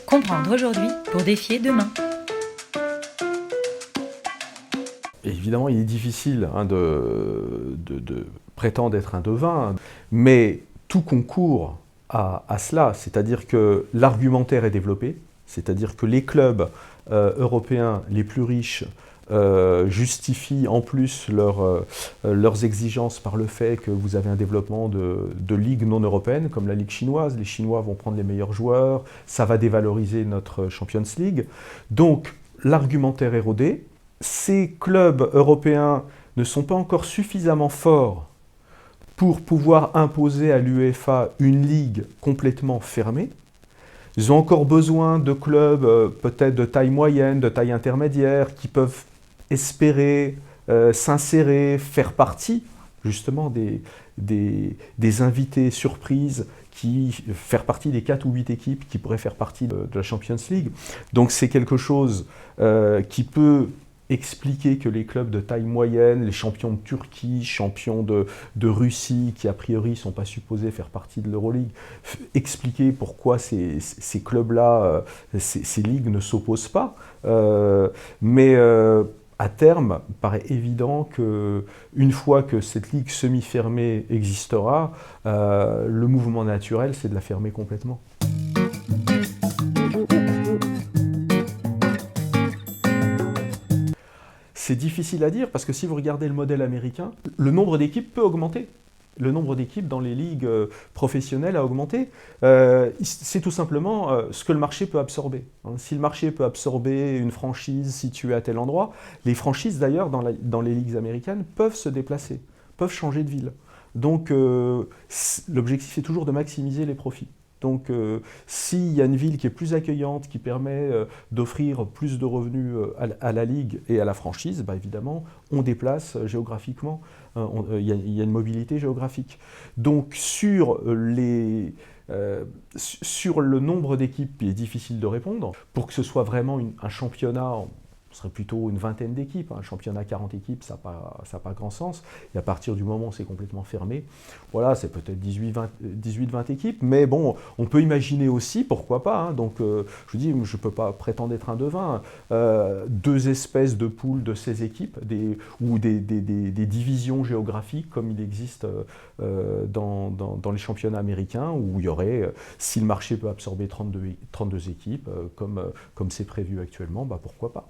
Comprendre aujourd'hui pour défier demain. Évidemment, il est difficile de prétendre être un devin, mais tout concourt à cela, c'est-à-dire que l'argumentaire est développé, c'est-à-dire que les clubs européens les plus riches justifient en plus leurs exigences par le fait que vous avez un développement de ligues non européennes, comme la Ligue chinoise. Les Chinois vont prendre les meilleurs joueurs, ça va dévaloriser notre Champions League. Donc, l'argumentaire est rodé. Ces clubs européens ne sont pas encore suffisamment forts pour pouvoir imposer à l'UEFA une ligue complètement fermée. Ils ont encore besoin de clubs peut-être de taille moyenne, de taille intermédiaire, qui peuvent espérer s'insérer, faire partie justement des invités surprises, faire partie des 4 ou 8 équipes qui pourraient faire partie de la Champions League. Donc c'est quelque chose qui peut expliquer que les clubs de taille moyenne, les champions de Turquie, champions de Russie, qui a priori ne sont pas supposés faire partie de l'Euroleague, expliquer pourquoi ces clubs-là, ces ligues ne s'opposent pas. Mais à terme, il paraît évident qu'une fois que cette ligue semi-fermée existera, le mouvement naturel, c'est de la fermer complètement. C'est difficile à dire parce que si vous regardez le modèle américain, le nombre d'équipes peut augmenter. Le nombre d'équipes dans les ligues professionnelles a augmenté. C'est tout simplement ce que le marché peut absorber. Si le marché peut absorber une franchise située à tel endroit, les franchises d'ailleurs dans les ligues américaines peuvent se déplacer, peuvent changer de ville. Donc l'objectif est toujours de maximiser les profits. Donc s'il y a une ville qui est plus accueillante, qui permet d'offrir plus de revenus à la ligue et à la franchise, bah, évidemment, on déplace géographiquement, il y a une mobilité géographique. Donc sur le nombre d'équipes, il est difficile de répondre. Pour que ce soit vraiment un championnat, ce serait plutôt une vingtaine d'équipes. Un championnat 40 équipes, ça n'a pas grand sens. Et à partir du moment où c'est complètement fermé, voilà, c'est peut-être 18-20 équipes. Mais bon, on peut imaginer aussi, pourquoi pas. Donc, je vous dis, je ne peux pas prétendre être un devin. 2 espèces de poules de 16 équipes, ou des divisions géographiques, comme il existe dans les championnats américains, où il y aurait, si le marché peut absorber 32 équipes, comme c'est prévu actuellement, bah, pourquoi pas.